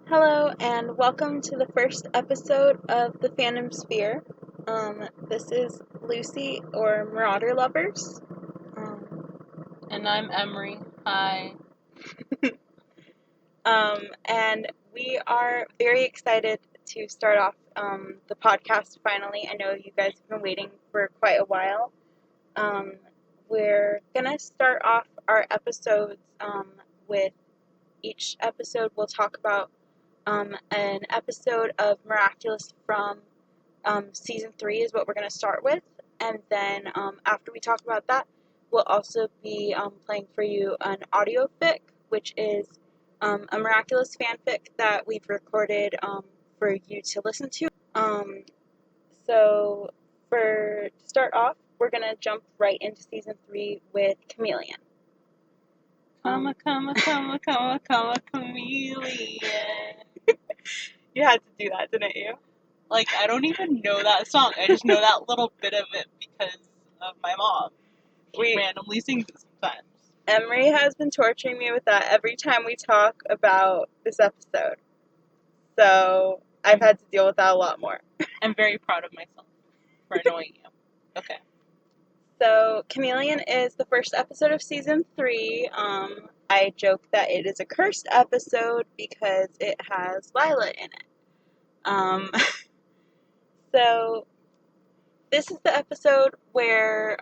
Hello, and welcome to the first episode of the FANDOM-sphere. This is Lucy, or Marauder Lovers. Um, And I'm Emery. Hi. and we are very excited to start off the podcast finally. I know you guys have been waiting for quite a while. We're going to start off our episodes with each episode we'll talk about an episode of Miraculous from season 3 is what we're going to start with, and then after we talk about that, we'll also be playing for you an Audiofic, which is a Miraculous fanfic that we've recorded for you to listen to. So to start off, we're going to jump right into season 3 with Chameleon. Comma, chameleon. You had to do that, didn't you? Like, I don't even know that song. I just know that little bit of it because of my mom. She randomly sings it sometimes. Emery has been torturing me with that every time we talk about this episode. So I've had to deal with that a lot more. I'm very proud of myself for annoying you. Okay. So Chameleon is the first episode of season 3. I joke that it is a cursed episode because it has Lila in it. So this is the episode where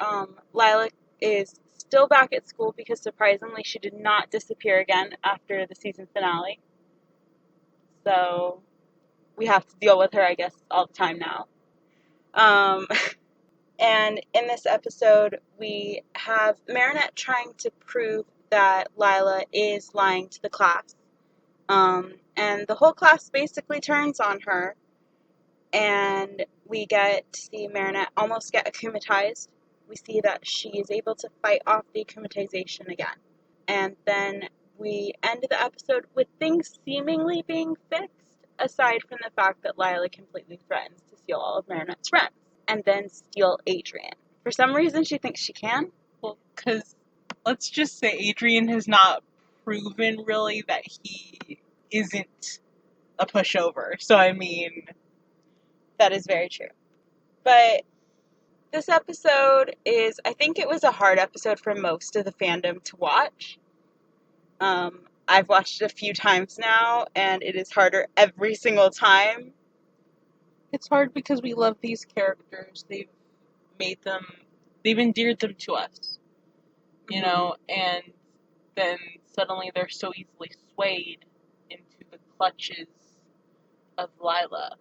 Lila is still back at school because surprisingly she did not disappear again after the season finale. So we have to deal with her, I guess, all the time now. And in this episode, we have Manynette trying to prove that Lila is lying to the class. And the whole class basically turns on her. And we get to see Manynette almost get akumatized. We see that she is able to fight off the akumatization again. And then we end the episode with things seemingly being fixed, aside from the fact that Lila completely threatens to steal all of Manynette's friends and then steal Adrian. For some reason, she thinks she can. Well, because let's just say Adrian has not proven really that he isn't a pushover. So, I mean, that is very true. But this episode is, I think it was a hard episode for most of the fandom to watch. I've watched it a few times now, and it is harder every single time. It's hard because we love these characters. They've endeared them to us, you know, and then suddenly they're so easily swayed into the clutches of Lila.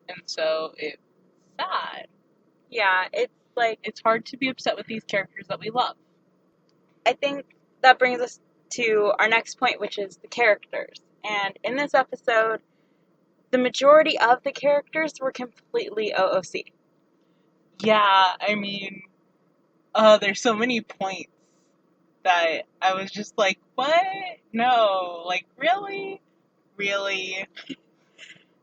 And so it's sad. Yeah, it's hard to be upset with these characters that we love. I think that brings us to our next point, which is the characters. And in this episode, the majority of the characters were completely OOC. Yeah, I mean, there's so many points that I was just like, what? No, like, really? Really?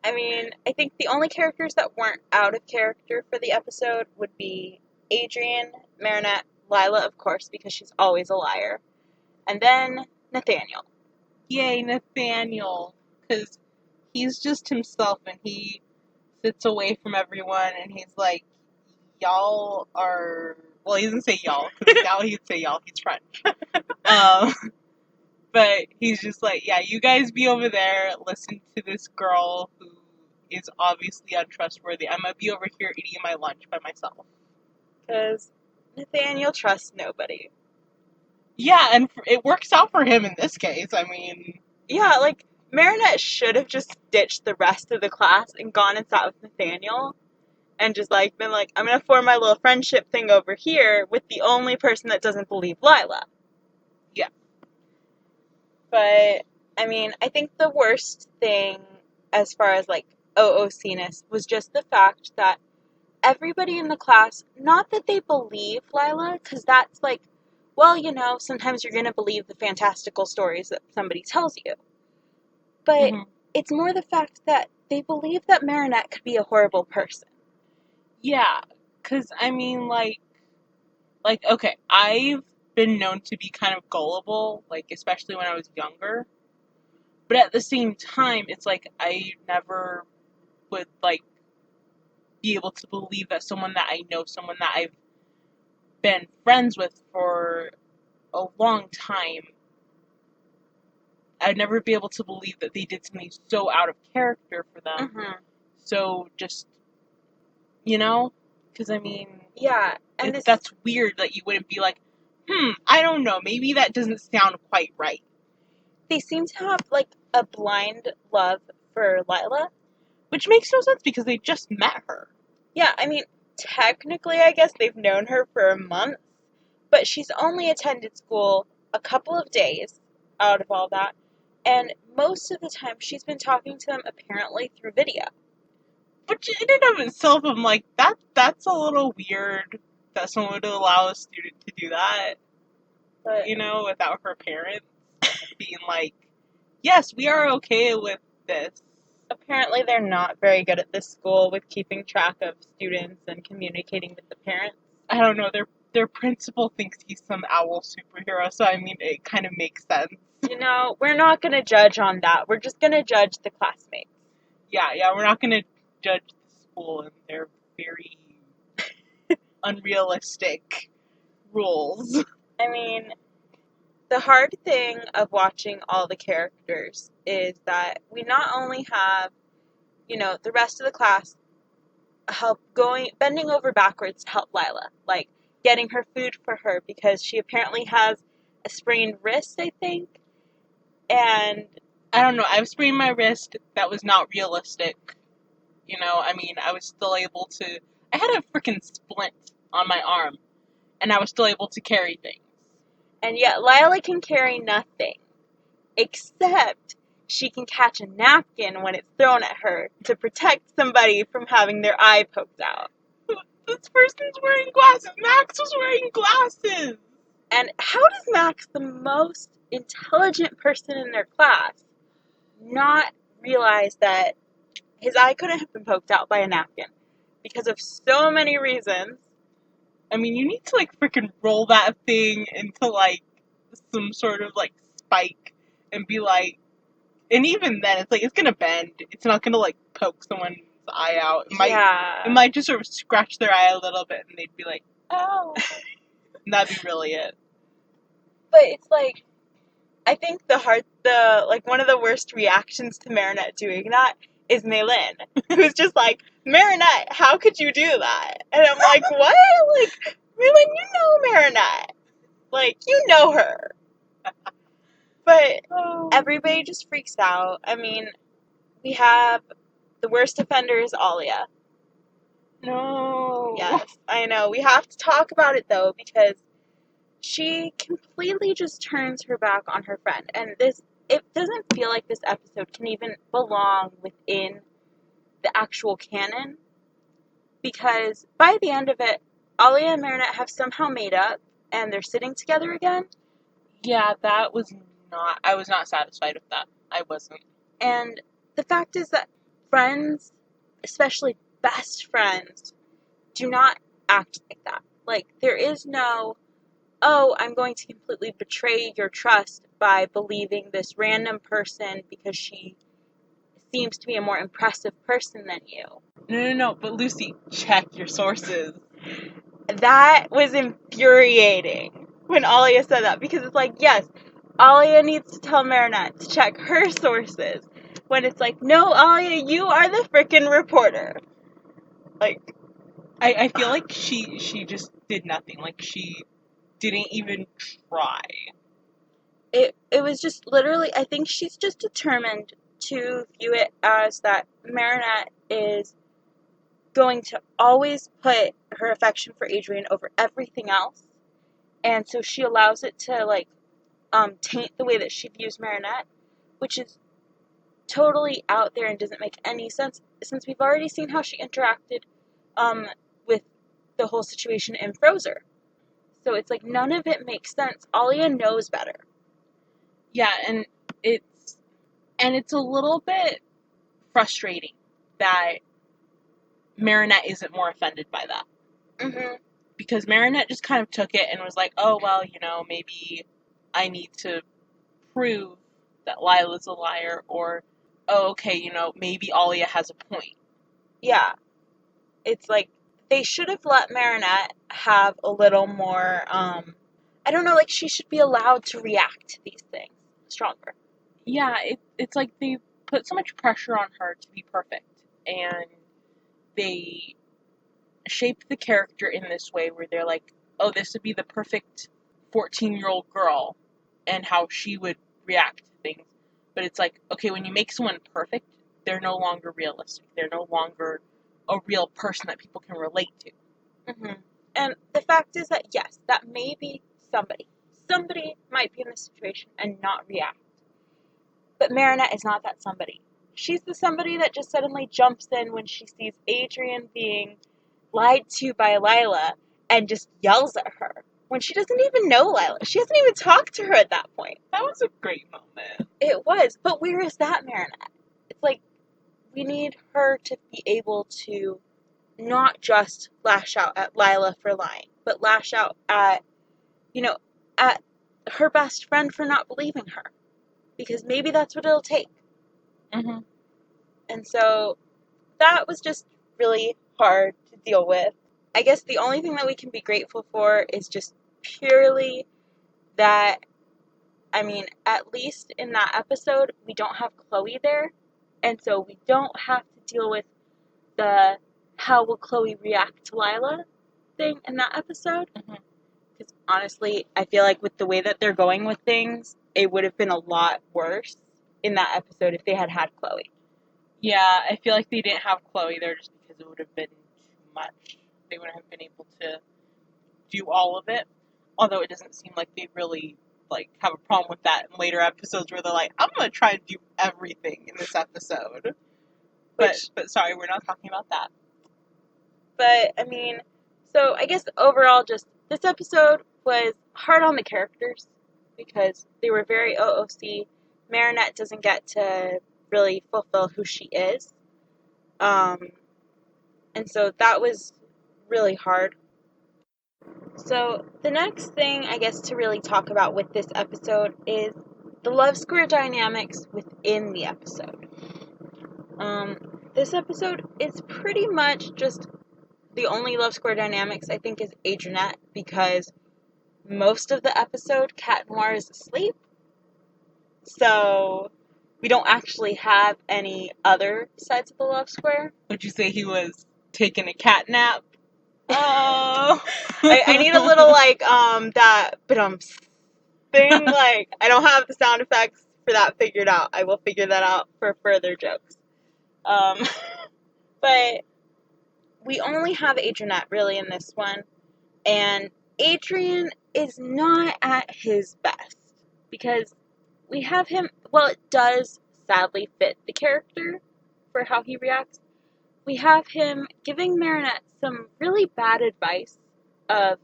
I mean, I think the only characters that weren't out of character for the episode would be Adrian, Manynette, Lila, of course, because she's always a liar, and then Nathaniel. Yay, Nathaniel, because he's just himself, and he sits away from everyone, and he's like, y'all are... Well, he doesn't say y'all, because now he'd say y'all, he's French. But he's just like, yeah, you guys be over there, listen to this girl who is obviously untrustworthy. I'm gonna be over here eating my lunch by myself. Because Nathaniel trusts nobody. Yeah, and it works out for him in this case, I mean... Yeah, like, Manynette should have just ditched the rest of the class and gone and sat with Nathaniel. And just, like, been like, I'm gonna form my little friendship thing over here with the only person that doesn't believe Lila. Yeah. But, I mean, I think the worst thing as far as, like, OOC-ness was just the fact that everybody in the class, not that they believe Lila, because that's like, well, you know, sometimes you're gonna believe the fantastical stories that somebody tells you. But it's more the fact that they believe that Manynette could be a horrible person. Yeah, because, I mean, like, okay, I've been known to be kind of gullible, like, especially when I was younger. But at the same time, it's like I never would like be able to believe that someone that I know, someone that I've been friends with for a long time, I'd never be able to believe that they did something so out of character for them. Mm-hmm. So just, you know, because I mean, Yeah, and that's weird that you wouldn't be like, I don't know, maybe that doesn't sound quite right. They seem to have like a blind love for Lila, which makes no sense because they just met her. Yeah, I mean, technically, I guess they've known her for a month, but she's only attended school a couple of days out of all that, and most of the time she's been talking to them apparently through video. Which in and of itself, I'm like, that's a little weird that someone would allow a student to do that, But without her parents being like, yes, we are okay with this. Apparently they're not very good at this school with keeping track of students and communicating with the parents. I don't know, their principal thinks he's some owl superhero, so I mean, it kind of makes sense. We're not going to judge on that. We're just going to judge the classmates. Yeah, we're not going to judge the school and their very unrealistic rules. I mean, the hard thing of watching all the characters is that we not only have, the rest of the class bending over backwards to help Lila, like getting her food for her because she apparently has a sprained wrist, I think. And I don't know, I've sprained my wrist. That was not realistic. I mean, I was still able to. I had a freaking splint on my arm, and I was still able to carry things. And yet Lila can carry nothing, except she can catch a napkin when it's thrown at her to protect somebody from having their eye poked out. This person's wearing glasses. Max was wearing glasses. And how does Max, the most intelligent person in their class, not realize that his eye couldn't have been poked out by a napkin? Because of so many reasons. I mean, you need to, like, freaking roll that thing into, like, some sort of, like, spike and be like... And even then, it's like, it's gonna bend. It's not gonna, like, poke someone's eye out. It might just sort of scratch their eye a little bit and they'd be like, oh. And that'd be really it. But it's like, I think one of the worst reactions to Manynette doing that is Maylin, who's just like, Manynette, how could you do that? And I'm like, what? Like, Maylin, you know Manynette. Like, you know her. But everybody just freaks out. I mean, we have the worst offender is Alia. No. Yes, I know. We have to talk about it, though, because she completely just turns her back on her friend. And it doesn't feel like this episode can even belong within the actual canon. Because by the end of it, Alia and Manynette have somehow made up and they're sitting together again. Yeah, I was not satisfied with that. I wasn't. And the fact is that friends, especially best friends, do not act like that. Like, there is no, oh, I'm going to completely betray your trust by believing this random person because she seems to be a more impressive person than you. No, but Lucy, check your sources. That was infuriating when Alia said that, because it's like, yes, Alia needs to tell Manynette to check her sources, when it's like, no, Alia, you are the frickin' reporter. Like, I feel like she just did nothing. Like, she didn't even try. It was just literally, I think she's just determined to view it as that Manynette is going to always put her affection for Adrian over everything else, and so she allows it to, like, taint the way that she views Manynette, which is totally out there and doesn't make any sense, since we've already seen how she interacted with the whole situation in Frozer. So it's like, none of it makes sense. Alia knows better. Yeah, and it's a little bit frustrating that Manynette isn't more offended by that. Mm-hmm. Because Manynette just kind of took it and was like, oh, well, maybe I need to prove that Lila's a liar, or, oh, okay, maybe Alia has a point. Yeah. It's like, they should have let Manynette have a little more, I don't know, like, she should be allowed to react to these things stronger. Yeah, it's like they put so much pressure on her to be perfect, and they shaped the character in this way where they're like, oh, this would be the perfect 14-year-old girl, and how she would react to things. But it's like, okay, when you make someone perfect, they're no longer realistic. They're no longer a real person that people can relate to. Mm-hmm. And the fact is that, yes, that may be somebody. Somebody might be in this situation and not react. But Manynette is not that somebody. She's the somebody that just suddenly jumps in when she sees Adrian being lied to by Lila and just yells at her. When she doesn't even know Lila. She hasn't even talked to her at that point. That was a great moment. It was. But where is that Manynette? It's like, we need her to be able to not just lash out at Lila for lying, but lash out at, at her best friend for not believing her. Because maybe that's what it'll take. Mm-hmm. And so that was just really hard to deal with. I guess the only thing that we can be grateful for is just purely that, at least in that episode, we don't have Chloe there. And so we don't have to deal with the how will Chloe react to Lila thing in that episode. Because honestly, I feel like with the way that they're going with things, it would have been a lot worse in that episode if they had had Chloe. Yeah, I feel like they didn't have Chloe there just because it would have been too much. They wouldn't have been able to do all of it. Although it doesn't seem like they really have a problem with that in later episodes where they're like, I'm gonna try and do everything in this episode. But sorry, we're not talking about that. But so I guess overall, just this episode was hard on the characters because they were very OOC. Manynette doesn't get to really fulfill who she is. And so that was really hard. So the next thing, I guess, to really talk about with this episode is the love square dynamics within the episode. This episode is pretty much just the only love square dynamics I think is Adrianette, because most of the episode Cat Noir is asleep. So we don't actually have any other sides of the love square. Would you say he was taking a cat nap? Oh. I need a little that thing. Like, I don't have the sound effects for that figured out. I will figure that out for further jokes. But we only have Adrianette really in this one, and Adrian is not at his best because we have him. Well, it does sadly fit the character for how he reacts. We have him giving Manynette some really bad advice of,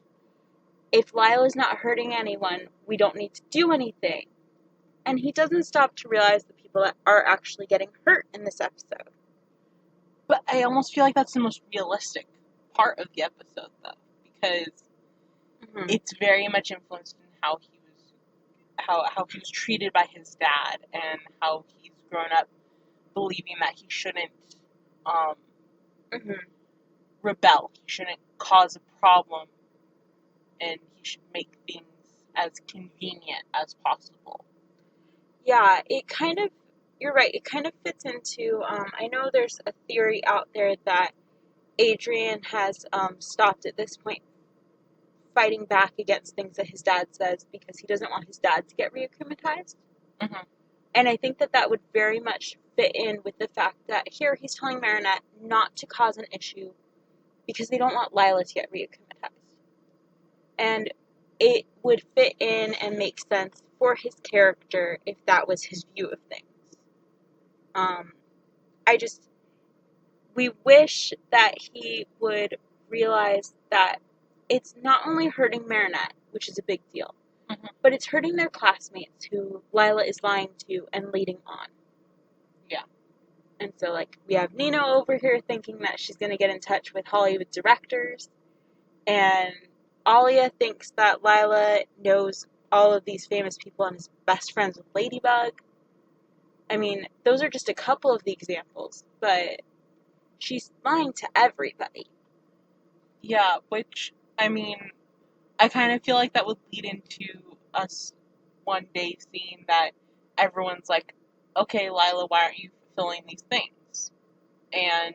if Lila's not hurting anyone, we don't need to do anything. And he doesn't stop to realize the people that are actually getting hurt in this episode. But I almost feel like that's the most realistic part of the episode, though, because it's very much influenced in how he was treated by his dad, and how he's grown up believing that he shouldn't rebel, he shouldn't cause a problem, and he should make things as convenient as possible. Yeah, you're right, it kind of fits into, I know there's a theory out there that Adrian has stopped at this point fighting back against things that his dad says because he doesn't want his dad to get re-acclimatized. And I think that would very much fit in with the fact that here he's telling Manynette not to cause an issue because they don't want Lila to get re-acclimatized. And it would fit in and make sense for his character if that was his view of things. We wish that he would realize that it's not only hurting Manynette, which is a big deal, but it's hurting their classmates who Lila is lying to and leading on. Yeah. And so, we have Nino over here thinking that she's going to get in touch with Hollywood directors, and Alia thinks that Lila knows all of these famous people and is best friends with Ladybug. I mean, those are just a couple of the examples, but she's lying to everybody. Yeah, which, I mean, I kind of feel like that would lead into us one day seeing that everyone's like, okay, Lila, why aren't you fulfilling these things? And,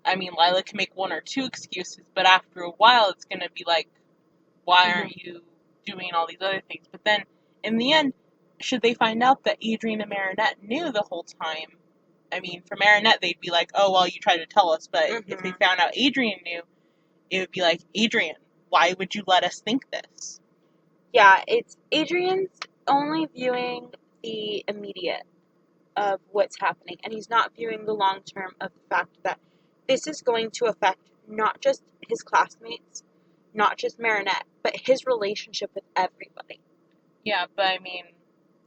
I mean, Lila can make one or two excuses, but after a while it's going to be like, why aren't you doing all these other things? But then, in the end, should they find out that Adrian and Manynette knew the whole time? I mean, for Manynette, they'd be like, oh, well, you tried to tell us, but if they found out Adrian knew, it would be like, Adrian, why would you let us think this? Yeah, it's Adrian's only viewing the immediate of what's happening, and he's not viewing the long term of the fact that this is going to affect not just his classmates, not just Manynette, but his relationship with everybody. Yeah, but I mean,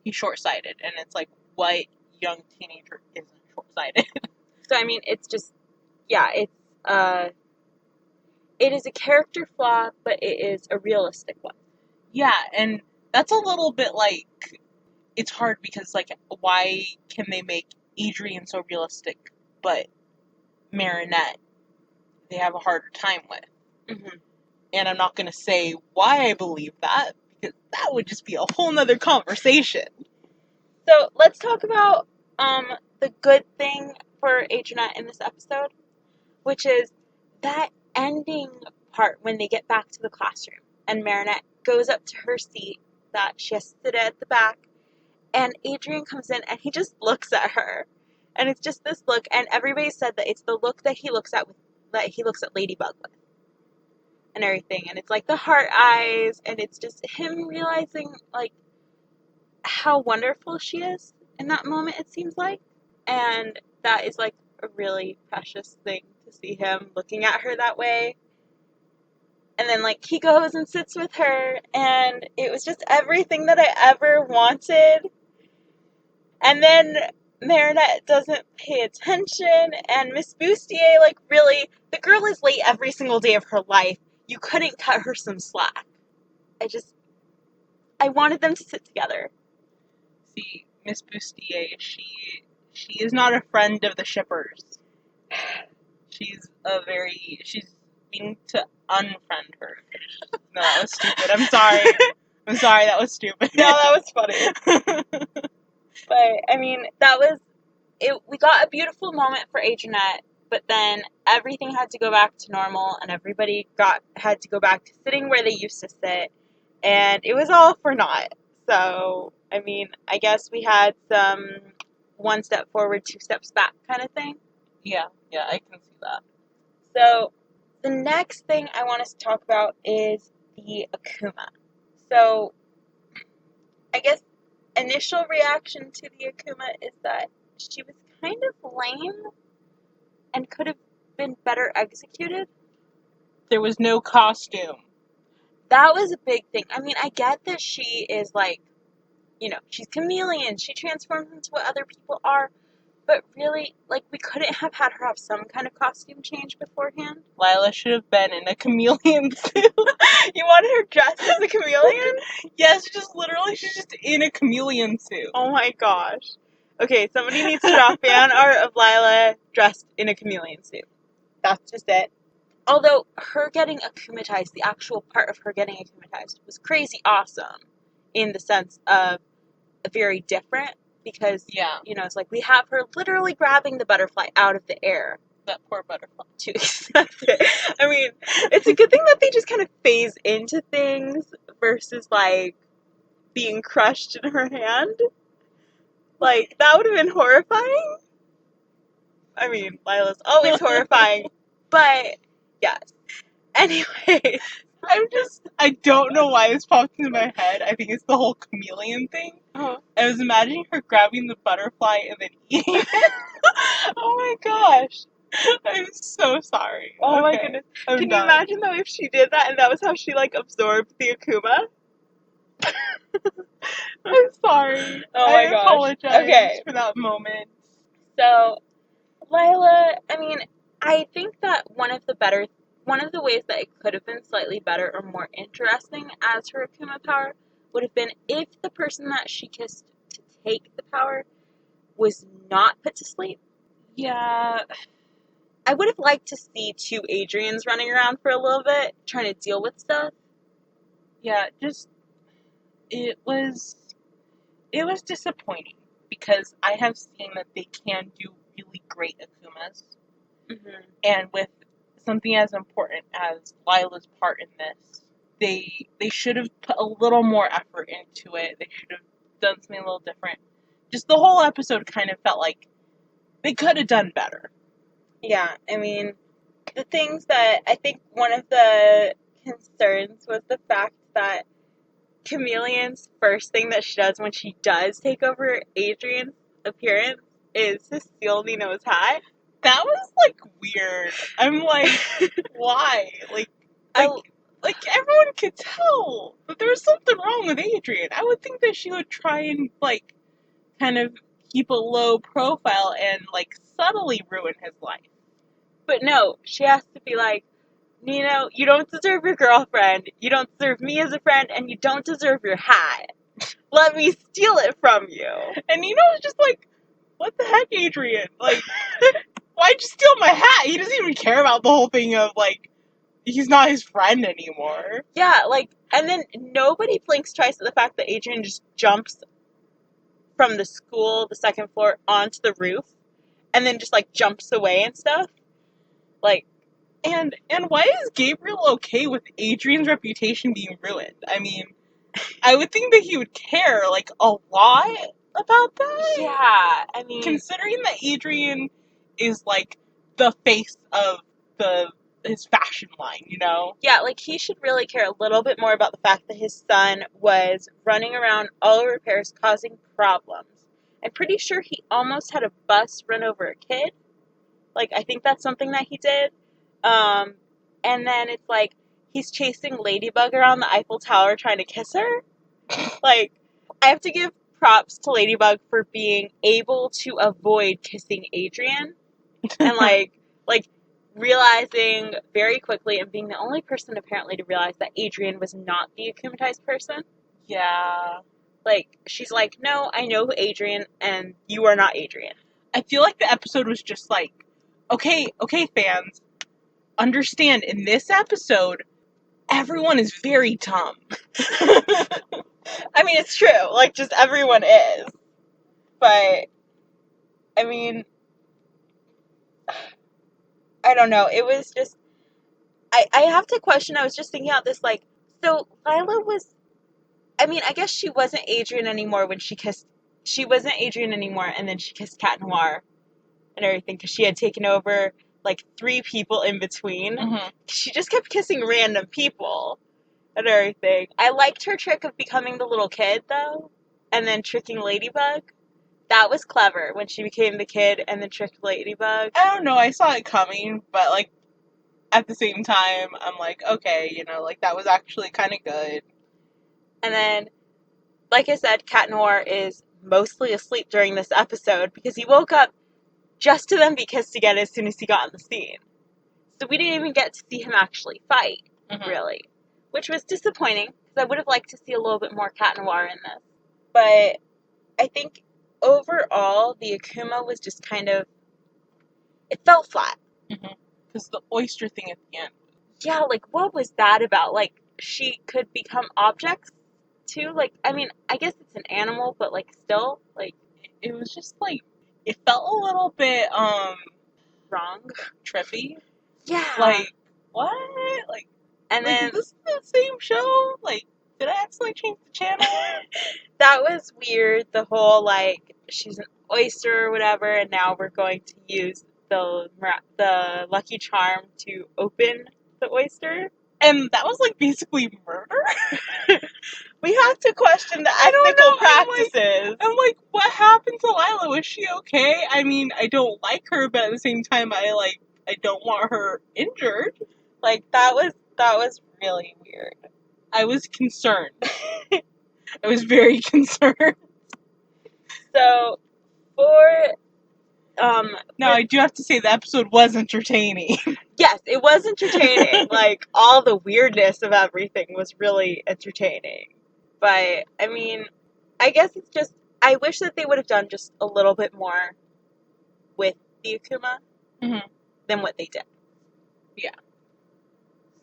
he's short-sighted, and it's like, what young teenager isn't short-sighted? So, I mean, it's just, yeah, it is a character flaw, but it is a realistic one. Yeah, and that's a little bit like, it's hard because, like, why can they make Adrian so realistic, but Manynette, they have a harder time with? Mm-hmm. And I'm not going to say why I believe that, because that would just be a whole nother conversation. So, let's talk about the good thing for Adrianette in this episode, which is that ending part when they get back to the classroom and Manynette goes up to her seat that she has to sit at the back, and Adrian comes in and he just looks at her, and it's just this look, and everybody said that it's the look that he looks at Ladybug with and everything, and it's like the heart eyes, and it's just him realizing like how wonderful she is in that moment, it seems like, and that is like a really precious thing to see him looking at her that way. And then, like, he goes and sits with her, and it was just everything that I ever wanted. And then Marinette doesn't pay attention, and Miss Bustier, like, really, the girl is late every single day of her life. You couldn't cut her some slack. I wanted them to sit together. See, Miss Bustier, she is not a friend of the shippers. She's being to unfriend her. No, that was stupid. I'm sorry. I'm sorry, that was stupid. No, that was funny. But, I mean, that was it. We got a beautiful moment for Adrianette, but then everything had to go back to normal, and everybody had to go back to sitting where they used to sit, and it was all for naught. So, I mean, I guess we had some one step forward, two steps back kind of thing. Yeah, I can see that. So, the next thing I want us to talk about is the Akuma. So, I guess initial reaction to the Akuma is that she was kind of lame and could have been better executed. There was no costume. That was a big thing. I mean, I get that she is like, she's Chameleon. She transforms into what other people are. But really, like, we couldn't have had her have some kind of costume change beforehand. Lila should have been in a chameleon suit. You wanted her dressed as a chameleon? Yes, she's just in a chameleon suit. Oh my gosh. Okay, somebody needs to draw fan art of Lila dressed in a chameleon suit. That's just it. Although her getting akumatized, the actual part of her getting akumatized, was crazy awesome in the sense of very different, because, it's like we have her literally grabbing the butterfly out of the air. That poor butterfly. To accept it. I mean, it's a good thing that they just kind of phase into things versus, like, being crushed in her hand. Like, that would have been horrifying. I mean, Lila's always horrifying, but yes. Anyway, I don't know why this popped into my head. I think it's the whole chameleon thing. Uh-huh. I was imagining her grabbing the butterfly and then eating it. Oh my gosh. I'm so sorry. Oh my goodness. Can you imagine, though, if she did that and that was how she, like, absorbed the Akuma? I'm sorry. Oh my gosh. I apologize for that moment. So, Lila, I mean, I think that one of the ways that it could have been slightly better or more interesting as her Akuma power would have been if the person that she kissed to take the power was not put to sleep. Yeah. I would have liked to see two Adrians running around for a little bit, trying to deal with stuff. Yeah, just it was disappointing because I have seen that they can do really great Akumas, and with something as important as Lila's part in this, they should have put a little more effort into it. They should have done something a little different. Just the whole episode kind of felt like they could have done better. Yeah, I mean, the things that I think one of the concerns was the fact that Chameleon's first thing that she does when she does take over Adrian's appearance is to steal Nino's hat. That was like weird. I'm like, why? Like everyone could tell that there was something wrong with Adrian. I would think that she would try and like kind of keep a low profile and like subtly ruin his life. But no, she has to be like, Nino, you don't deserve your girlfriend, you don't deserve me as a friend, and you don't deserve your hat. Let me steal it from you. And Nino was just like, what the heck, Adrian? Like, why'd you steal my hat? He doesn't even care about the whole thing of like, he's not his friend anymore. Yeah, like, and then nobody blinks twice at the fact that Adrian just jumps from the school, the second floor, onto the roof, and then just like jumps away and stuff. Like, and why is Gabriel okay with Adrian's reputation being ruined? I mean, I would think that he would care like a lot about that. yeah, I mean, considering that Adrian is like the face of his fashion line, you know? Yeah, like he should really care a little bit more about the fact that his son was running around all over Paris causing problems. I'm pretty sure he almost had a bus run over a kid. Like, I think that's something that he did. And then it's like he's chasing Ladybug around the Eiffel Tower trying to kiss her. Like, I have to give props to Ladybug for being able to avoid kissing Adrian and like realizing very quickly and being the only person apparently to realize that Adrian was not the akumatized person. Yeah. Like, she's like, no, I know Adrian, and you are not Adrian. I feel like the episode was just like, okay, fans, understand, in this episode, everyone is very dumb. I mean, it's true. Like, just everyone is. But, I mean, I don't know. It was just, I have to question, I was just thinking about this, like, so Lila was, I mean, I guess she wasn't Adrian anymore when she wasn't Adrian anymore, and then she kissed Cat Noir and everything, because she had taken over, like, 3 people in between. Mm-hmm. She just kept kissing random people and everything. I liked her trick of becoming the little kid, though, and then tricking Ladybug. That was clever, when she became the kid and then tricked Ladybug. I don't know, I saw it coming, but like, at the same time, I'm like, okay, you know, like, that was actually kind of good. And then, like I said, Cat Noir is mostly asleep during this episode because he woke up just to then be kissed again as soon as he got in the scene. So we didn't even get to see him actually fight, really. Which was disappointing, because I would have liked to see a little bit more Cat Noir in this. But I think overall, the Akuma was just kind of, it felt flat. Because the oyster thing at the end. Yeah, like, what was that about? Like, she could become objects, too? Like, I mean, I guess it's an animal, but, like, still, like, It was just like, it felt a little bit, wrong. trippy. Yeah. Like, what? Like, and like, then, is this the same show? Like, did I accidentally change the channel? that was weird, the whole, like, she's an oyster or whatever, and now we're going to use the Lucky Charm to open the oyster. And that was, like, basically murder? We have to question the I don't ethical know, practices. I'm like, what happened to Lila? Was she okay? I mean, I don't like her, but at the same time, I don't want her injured. Like, that was really weird. I was concerned. I was very concerned. So, for, Now, I do have to say the episode was entertaining. yes, it was entertaining. Like, all the weirdness of everything was really entertaining. But, I mean, I guess it's just, I wish that they would have done just a little bit more with the Akuma than what they did. Yeah.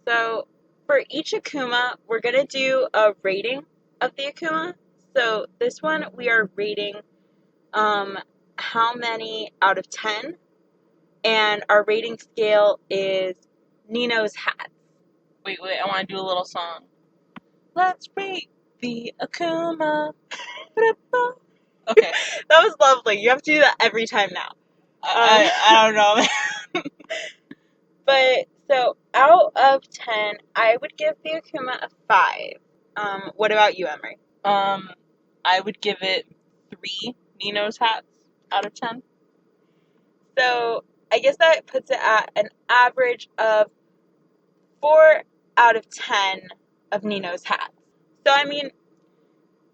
So for each Akuma, we're going to do a rating of the Akuma. So this one, we are rating how many out of 10. And our rating scale is Nino's hats. Wait, I want to do a little song. Let's rate the Akuma. Okay. That was lovely. You have to do that every time now. I don't know. But, so, out of 10, I would give the Akuma a 5. What about you, Emery? I would give it 3 Nino's hats out of 10. So, I guess that puts it at an average of 4 out of 10 of Nino's hats. So, I mean,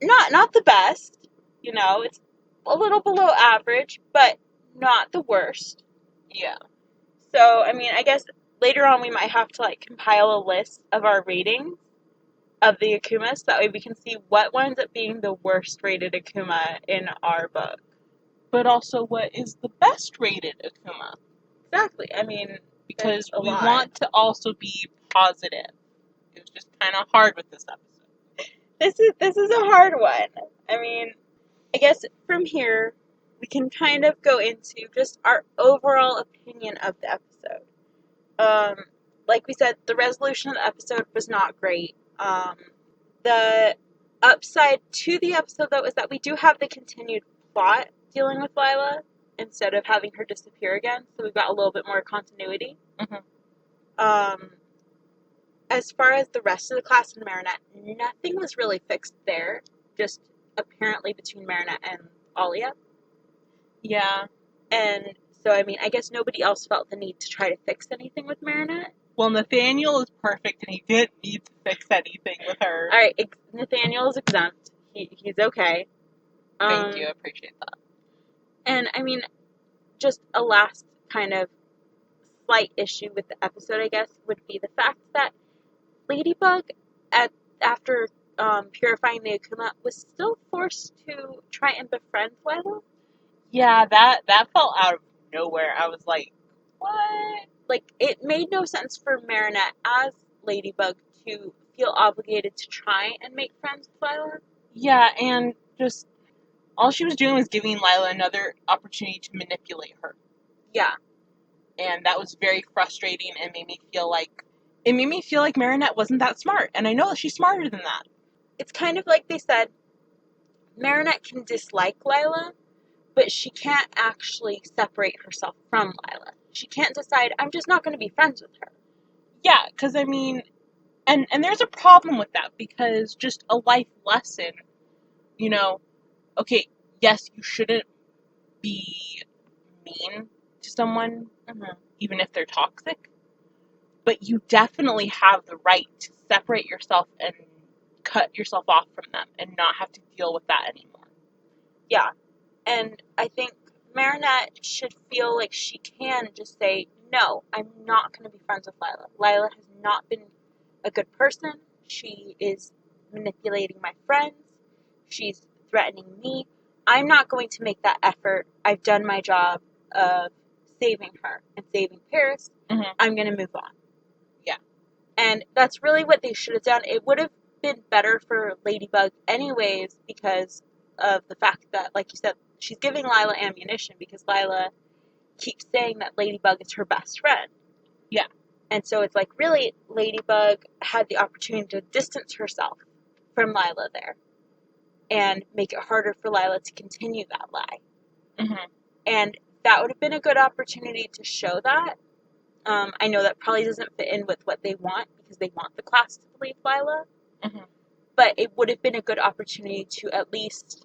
not the best, you know, it's a little below average, but not the worst. Yeah. So, I mean, I guess later on we might have to, like, compile a list of our ratings of the Akumas, so that way we can see what winds up being the worst rated Akuma in our book. But also, what is the best rated Akuma? Exactly. I mean, because we lot. want to also be positive. It was just kind of hard with this episode. This is a hard one. I mean, I guess from here we can kind of go into just our overall opinion of the episode. Like we said, the resolution of the episode was not great. The upside to the episode, though, is that we do have the continued plot dealing with Lila instead of having her disappear again. So we've got a little bit more continuity. As far as the rest of the class and Manynette, nothing was really fixed there. Just apparently between Manynette and Alia. Yeah. And so, I mean, I guess nobody else felt the need to try to fix anything with Manynette. Well, Nathaniel is perfect, and he didn't need to fix anything with her. All right, Nathaniel is exempt. He's okay. Thank you, I appreciate that. And, I mean, just a last kind of slight issue with the episode, I guess, would be the fact that Ladybug, after purifying the Akuma, was still forced to try and befriend Lila. Yeah, that fell out of nowhere. I was like, what? Like, it made no sense for Manynette as Ladybug to feel obligated to try and make friends with Lila. Yeah, and just all she was doing was giving Lila another opportunity to manipulate her. Yeah. And that was very frustrating and made me feel like Manynette wasn't that smart. And I know that she's smarter than that. It's kind of like they said, Manynette can dislike Lila, but she can't actually separate herself from Lila. She can't decide, I'm just not going to be friends with her. Yeah, because I mean, and there's a problem with that, because just a life lesson, you know, okay, yes, you shouldn't be mean to someone, even if they're toxic, but you definitely have the right to separate yourself and cut yourself off from them and not have to deal with that anymore. Yeah, and I think Manynette should feel like she can just say, no, I'm not going to be friends with Lila. Lila has not been a good person. She is manipulating my friends. She's threatening me. I'm not going to make that effort. I've done my job of saving her and saving Paris. I'm going to move on. Yeah. And that's really what they should have done. It would have been better for Ladybug anyways, because of the fact that, like you said, she's giving Lila ammunition because Lila keeps saying that Ladybug is her best friend. Yeah. And so it's like, really, Ladybug had the opportunity to distance herself from Lila there and make it harder for Lila to continue that lie. And that would have been a good opportunity to show that. I know that probably doesn't fit in with what they want because they want the class to believe Lila. But it would have been a good opportunity to at least,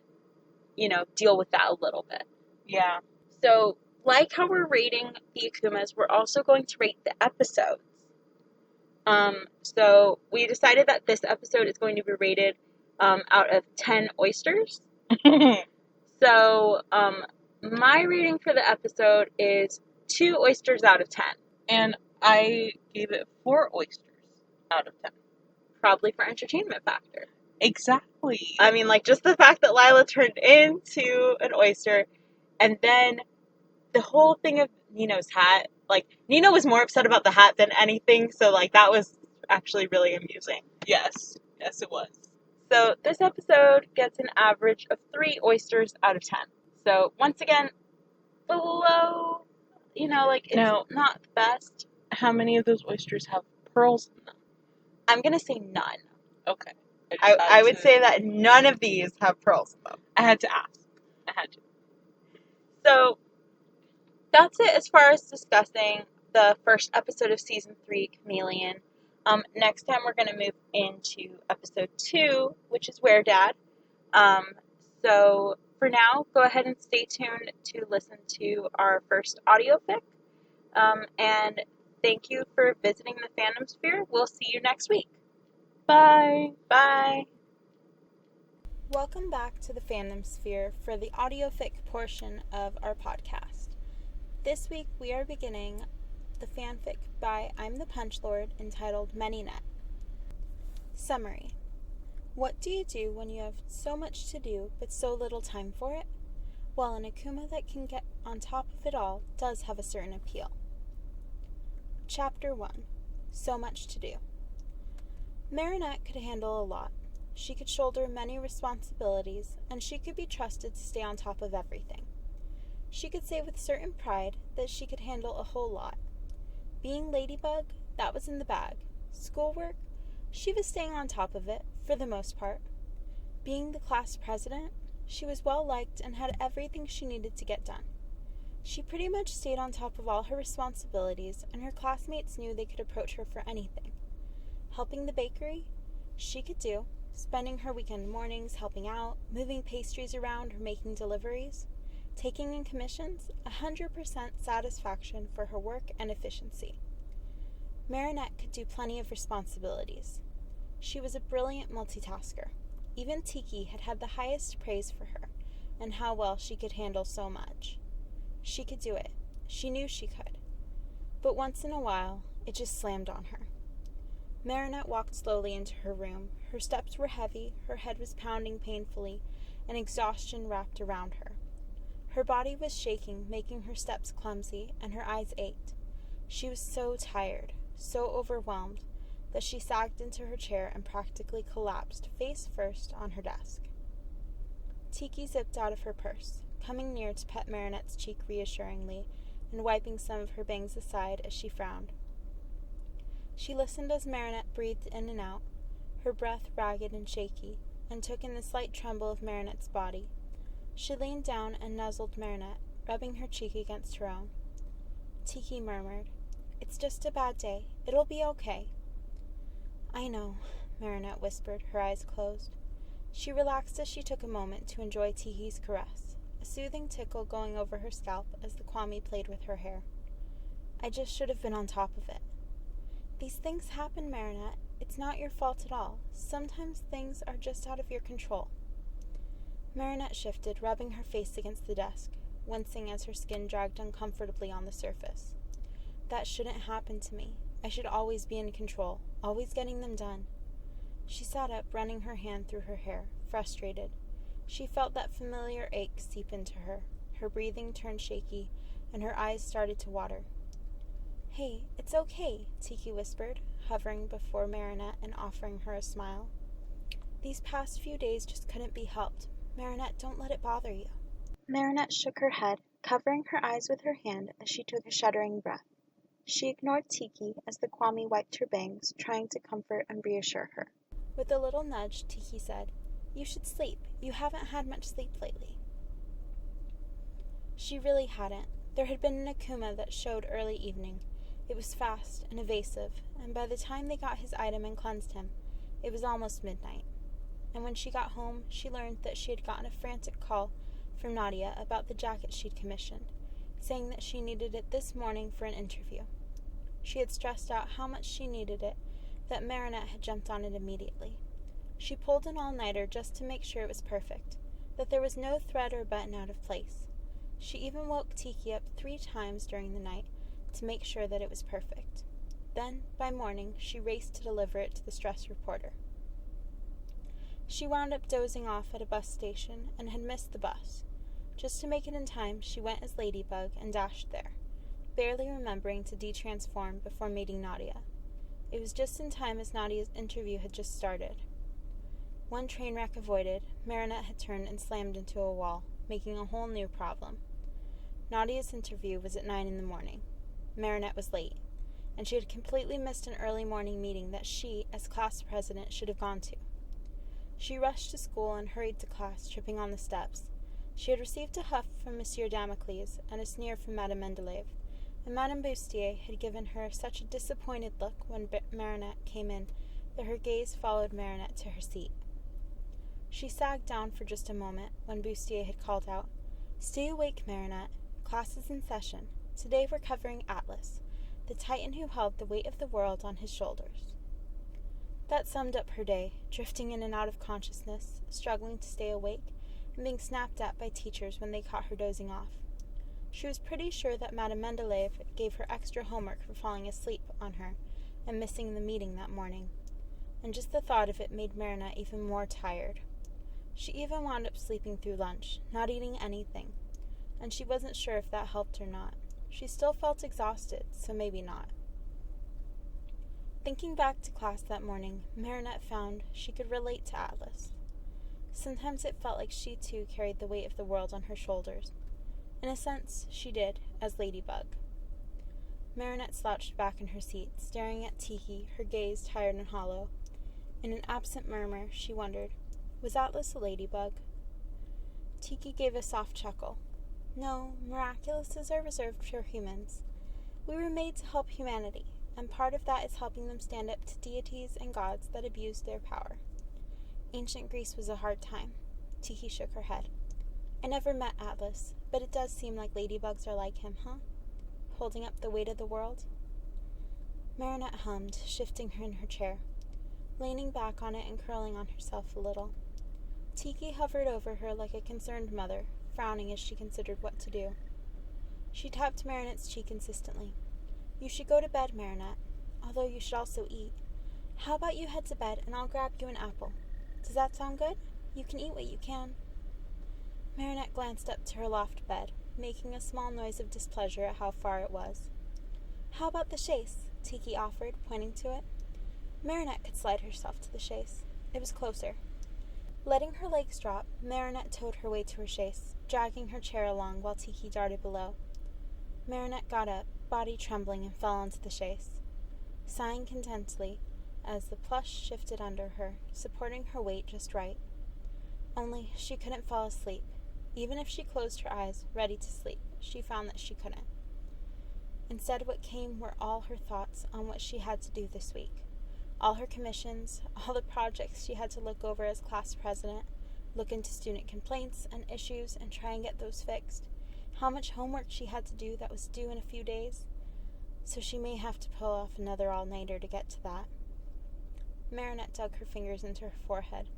you know, deal with that a little bit. Yeah. So, like how we're rating the Akumas, we're also going to rate the episodes. So we decided that this episode is going to be rated out of 10 oysters. So, my rating for the episode is 2 oysters out of 10. And I gave it 4 oysters out of 10. Probably for entertainment factor. Exactly. I mean, like, just the fact that Lila turned into an oyster, and then the whole thing of Nino's hat, like, Nino was more upset about the hat than anything, so, like, that was actually really amusing. Yes. Yes, it was. So this episode gets an average of 3 oysters out of 10. So once again, below, like, it's Now, not the best. how many of those oysters have pearls in them? I'm going to say none. Okay. I would say that none of these have pearls in them. I had to ask. I had to. So that's it as far as discussing the first episode of season 3, Chameleon. Next time we're going to move into episode 2, which is Where Dad. So for now, go ahead and stay tuned to listen to our first audiofic. And thank you for visiting the Fandom-sphere. We'll see you next week. Bye. Bye. Welcome back to the Fandom-sphere for the audiofic portion of our podcast. This week we are beginning the fanfic by I'm the Punchlord entitled Manynette. Summary. What do you do when you have so much to do but so little time for it? Well, an Akuma that can get on top of it all does have a certain appeal. Chapter 1. So much to do. Manynette could handle a lot. She could shoulder many responsibilities, and she could be trusted to stay on top of everything. She could say with certain pride that she could handle a whole lot. Being Ladybug, that was in the bag. Schoolwork, she was staying on top of it, for the most part. Being the class president, she was well liked and had everything she needed to get done. She pretty much stayed on top of all her responsibilities, and her classmates knew they could approach her for anything. Helping the bakery, she could do, spending her weekend mornings helping out, moving pastries around or making deliveries, taking in commissions, 100% satisfaction for her work and efficiency. Manynette could do plenty of responsibilities. She was a brilliant multitasker. Even Tiki had had the highest praise for her, and how well she could handle so much. She could do it. She knew she could. But once in a while, it just slammed on her. Manynette walked slowly into her room. Her steps were heavy, her head was pounding painfully, and exhaustion wrapped around her. Her body was shaking, making her steps clumsy, and her eyes ached. She was so tired, so overwhelmed, that she sagged into her chair and practically collapsed face first on her desk. Tiki zipped out of her purse, coming near to pet Manynette's cheek reassuringly, and wiping some of her bangs aside as she frowned. She listened as Manynette breathed in and out, her breath ragged and shaky, and took in the slight tremble of Manynette's body. She leaned down and nuzzled Manynette, rubbing her cheek against her own. Tiki murmured, "It's just a bad day. It'll be okay." "I know," Manynette whispered, her eyes closed. She relaxed as she took a moment to enjoy Tiki's caress, a soothing tickle going over her scalp as the Kwami played with her hair. "I just should have been on top of it." "These things happen, Manynette. It's not your fault at all. Sometimes things are just out of your control." Manynette shifted, rubbing her face against the desk, wincing as her skin dragged uncomfortably on the surface. "That shouldn't happen to me. I should always be in control, always getting them done." She sat up, running her hand through her hair, frustrated. She felt that familiar ache seep into her. Her breathing turned shaky, and her eyes started to water. "Hey, it's okay," Tiki whispered, hovering before Manynette and offering her a smile. "These past few days just couldn't be helped. Manynette, don't let it bother you." Manynette shook her head, covering her eyes with her hand as she took a shuddering breath. She ignored Tiki as the Kwami wiped her bangs, trying to comfort and reassure her. With a little nudge, Tiki said, "You should sleep. You haven't had much sleep lately." She really hadn't. There had been an Akuma that showed early evening. It was fast and evasive, and by the time they got his item and cleansed him, it was almost midnight. And when she got home, she learned that she had gotten a frantic call from Nadia about the jacket she'd commissioned, saying that she needed it this morning for an interview. She had stressed out how much she needed it, that Manynette had jumped on it immediately. She pulled an all-nighter just to make sure it was perfect, that there was no thread or button out of place. She even woke Tiki up 3 times during the night to make sure that it was perfect. Then, by morning, she raced to deliver it to the stress reporter. She wound up dozing off at a bus station and had missed the bus. Just to make it in time, she went as Ladybug and dashed there, barely remembering to de-transform before meeting Nadia. It was just in time as Nadia's interview had just started. One train wreck avoided, Manynette had turned and slammed into a wall, making a whole new problem. Nadia's interview was at 9 in the morning. Manynette was late, and she had completely missed an early morning meeting that she, as class president, should have gone to. She rushed to school and hurried to class, tripping on the steps. She had received a huff from Monsieur Damocles and a sneer from Madame Mendeleev, and Madame Bustier had given her such a disappointed look when Manynette came in that her gaze followed Manynette to her seat. She sagged down for just a moment when Bustier had called out, "Stay awake, Manynette. Class is in session. Today we're covering Atlas, the titan who held the weight of the world on his shoulders." That summed up her day, drifting in and out of consciousness, struggling to stay awake, and being snapped at by teachers when they caught her dozing off. She was pretty sure that Madame Mendeleev gave her extra homework for falling asleep on her and missing the meeting that morning, and just the thought of it made Manynette even more tired. She even wound up sleeping through lunch, not eating anything, and she wasn't sure if that helped or not. She still felt exhausted, so maybe not. Thinking back to class that morning, Manynette found she could relate to Atlas. Sometimes it felt like she too carried the weight of the world on her shoulders. In a sense, she did, as Ladybug. Manynette slouched back in her seat, staring at Tiki, her gaze tired and hollow. In an absent murmur, she wondered, was Atlas a ladybug? Tiki gave a soft chuckle. No, miraculouses are reserved for humans. We were made to help humanity, and part of that is helping them stand up to deities and gods that abused their power. Ancient Greece was a hard time. Tiki shook her head. I never met Atlas, but it does seem like ladybugs are like him, huh? Holding up the weight of the world? Manynette hummed, shifting her in her chair, leaning back on it and curling on herself a little. Tiki hovered over her like a concerned mother, frowning as she considered what to do. She tapped Manynette's cheek insistently. You should go to bed, Manynette, although you should also eat. How about you head to bed and I'll grab you an apple? Does that sound good? You can eat what you can. Manynette glanced up to her loft bed, making a small noise of displeasure at how far it was. How about the chaise? Tiki offered, pointing to it. Manynette could slide herself to the chaise. It was closer. Letting her legs drop, Manynette towed her way to her chaise, dragging her chair along while Tiki darted below. Manynette got up, body trembling, and fell onto the chaise, sighing contentedly as the plush shifted under her, supporting her weight just right. Only she couldn't fall asleep. Even if she closed her eyes, ready to sleep, she found that she couldn't. Instead, what came were all her thoughts on what she had to do this week. All her commissions, all the projects she had to look over as class president, look into student complaints and issues and try and get those fixed, how much homework she had to do that was due in a few days, so she may have to pull off another all-nighter to get to that. Manynette dug her fingers into her forehead,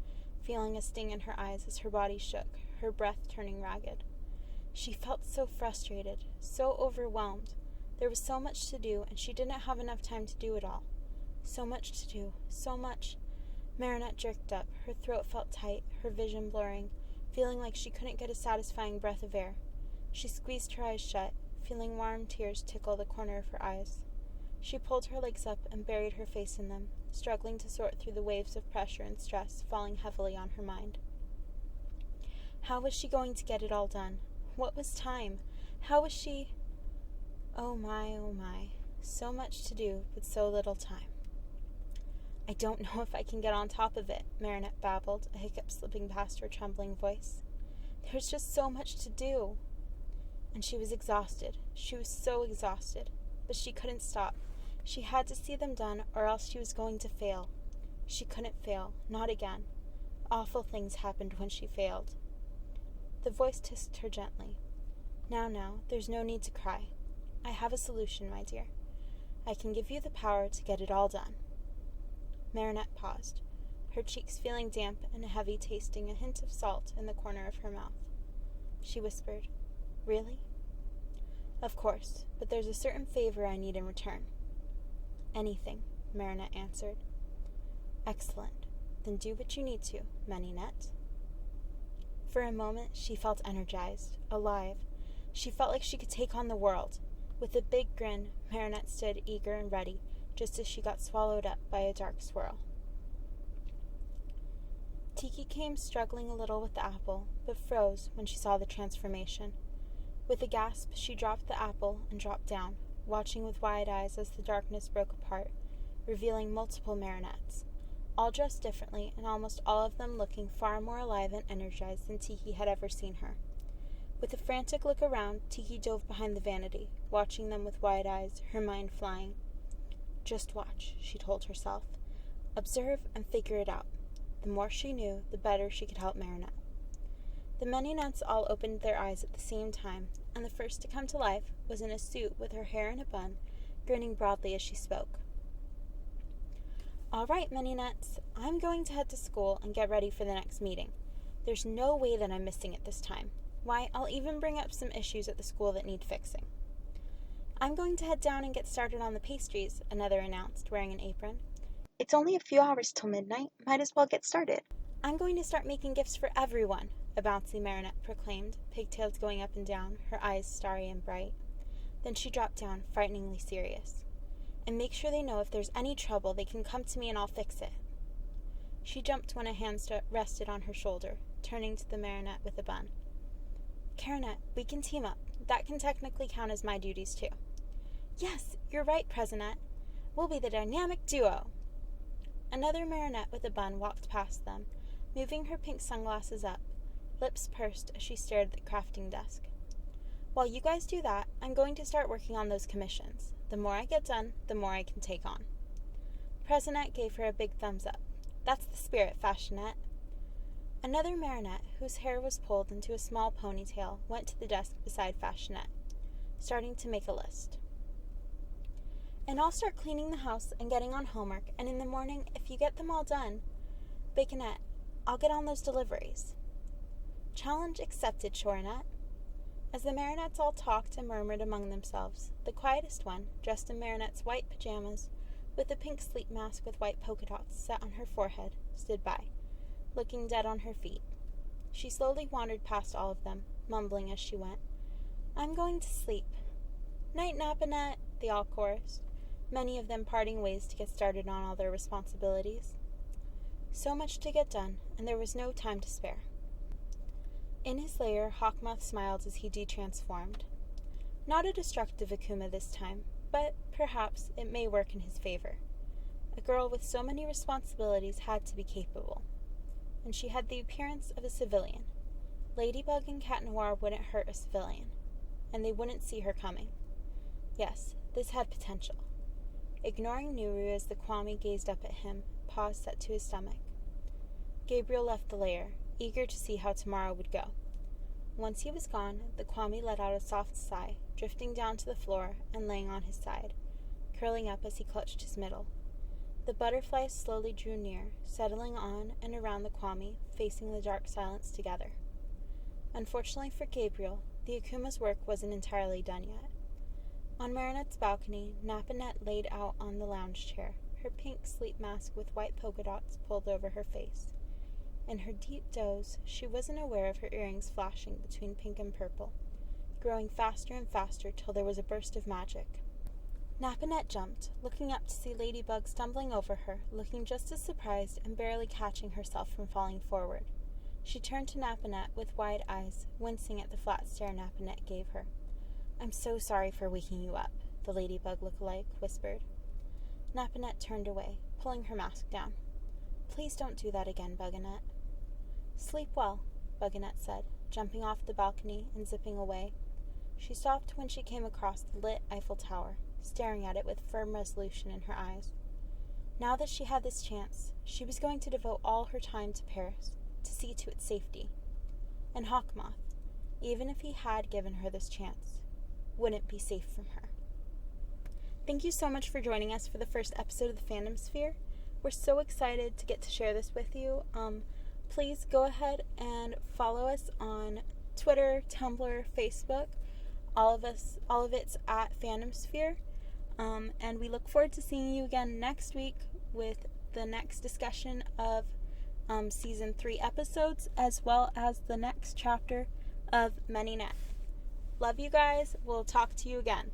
feeling a sting in her eyes as her body shook, her breath turning ragged. She felt so frustrated, so overwhelmed. There was so much to do, and she didn't have enough time to do it all. So much to do, so much. Manynette jerked up, her throat felt tight, her vision blurring, feeling like she couldn't get a satisfying breath of air. She squeezed her eyes shut, feeling warm tears tickle the corner of her eyes. She pulled her legs up and buried her face in them, struggling to sort through the waves of pressure and stress falling heavily on her mind. How was she going to get it all done? What was time? How was she... Oh my, so much to do, but so little time. I don't know if I can get on top of it, Manynette babbled, a hiccup slipping past her trembling voice. There's just so much to do. And she was exhausted. She was so exhausted. But she couldn't stop. She had to see them done, or else she was going to fail. She couldn't fail. Not again. Awful things happened when she failed. The voice tisked her gently. Now, there's no need to cry. I have a solution, my dear. I can give you the power to get it all done. Manynette paused, her cheeks feeling damp and heavy, tasting a hint of salt in the corner of her mouth. She whispered, Really? Of course, but there's a certain favor I need in return. Anything, Manynette answered. Excellent. Then do what you need to, Manynette. For a moment, she felt energized, alive. She felt like she could take on the world. With a big grin, Manynette stood eager and ready, just as she got swallowed up by a dark swirl. Tiki came struggling a little with the apple, but froze when she saw the transformation. With a gasp, she dropped the apple and dropped down, watching with wide eyes as the darkness broke apart, revealing multiple Marynettes, all dressed differently and almost all of them looking far more alive and energized than Tiki had ever seen her. With a frantic look around, Tiki dove behind the vanity, watching them with wide eyes, her mind flying. Just watch, she told herself. Observe and figure it out. The more she knew, the better she could help Manynette. The Manynettes all opened their eyes at the same time, and the first to come to life was in a suit with her hair in a bun, grinning broadly as she spoke. All right, Manynettes, I'm going to head to school and get ready for the next meeting. There's no way that I'm missing it this time. Why, I'll even bring up some issues at the school that need fixing. I'm going to head down and get started on the pastries, another announced, wearing an apron. It's only a few hours till midnight. Might as well get started. I'm going to start making gifts for everyone, a bouncy Manynette proclaimed, pigtails going up and down, her eyes starry and bright. Then she dropped down, frighteningly serious. And make sure they know if there's any trouble, they can come to me and I'll fix it. She jumped when a hand rested on her shoulder, turning to the Manynette with a bun. Carinette, we can team up. That can technically count as my duties too. Yes, you're right, Presinette. We'll be the dynamic duo. Another Manynette with a bun walked past them, moving her pink sunglasses up, lips pursed as she stared at the crafting desk. While you guys do that, I'm going to start working on those commissions. The more I get done, the more I can take on. Presinette gave her a big thumbs up. That's the spirit, Fashionette. Another Manynette, whose hair was pulled into a small ponytail, went to the desk beside Fashionette, starting to make a list. And I'll start cleaning the house and getting on homework, and in the morning, if you get them all done, Baconette, I'll get on those deliveries. Challenge accepted, Chorinette. As the Marynettes all talked and murmured among themselves, the quietest one, dressed in Marynette's white pajamas, with a pink sleep mask with white polka dots set on her forehead, stood by, looking dead on her feet. She slowly wandered past all of them, mumbling as she went, I'm going to sleep. Night, Napanette, they all chorused, many of them parting ways to get started on all their responsibilities. So much to get done, and there was no time to spare. In his lair, Hawkmoth smiled as he detransformed. Not a destructive Akuma this time, but perhaps it may work in his favor. A girl with so many responsibilities had to be capable, and she had the appearance of a civilian. Ladybug and Cat Noir wouldn't hurt a civilian, and they wouldn't see her coming. Yes, this had potential. Ignoring Nuru as the Kwami gazed up at him, paws set to his stomach. Gabriel left the lair, eager to see how tomorrow would go. Once he was gone, the Kwami let out a soft sigh, drifting down to the floor and laying on his side, curling up as he clutched his middle. The butterflies slowly drew near, settling on and around the Kwami, facing the dark silence together. Unfortunately for Gabriel, the Akuma's work wasn't entirely done yet. On Marynette's balcony, Napanette laid out on the lounge chair, her pink sleep mask with white polka dots pulled over her face. In her deep doze, she wasn't aware of her earrings flashing between pink and purple, growing faster and faster till there was a burst of magic. Napanette jumped, looking up to see Ladybug stumbling over her, looking just as surprised and barely catching herself from falling forward. She turned to Napanette with wide eyes, wincing at the flat stare Napanette gave her. I'm so sorry for waking you up, the Ladybug look-alike whispered. Napanette turned away, pulling her mask down. Please don't do that again, Buganette. Sleep well, Buganette said, jumping off the balcony and zipping away. She stopped when she came across the lit Eiffel Tower, staring at it with firm resolution in her eyes. Now that she had this chance, she was going to devote all her time to Paris, to see to its safety. And Hawkmoth, even if he had given her this chance, wouldn't be safe from her. Thank you so much for joining us for the first episode of the Fandom-sphere. We're so excited to get to share this with you. Please go ahead and follow us on Twitter, Tumblr, Facebook. All of it's at Fandom-sphere. And we look forward to seeing you again next week with the next discussion of season 3 episodes, as well as the next chapter of Manynette. Love you guys. We'll talk to you again.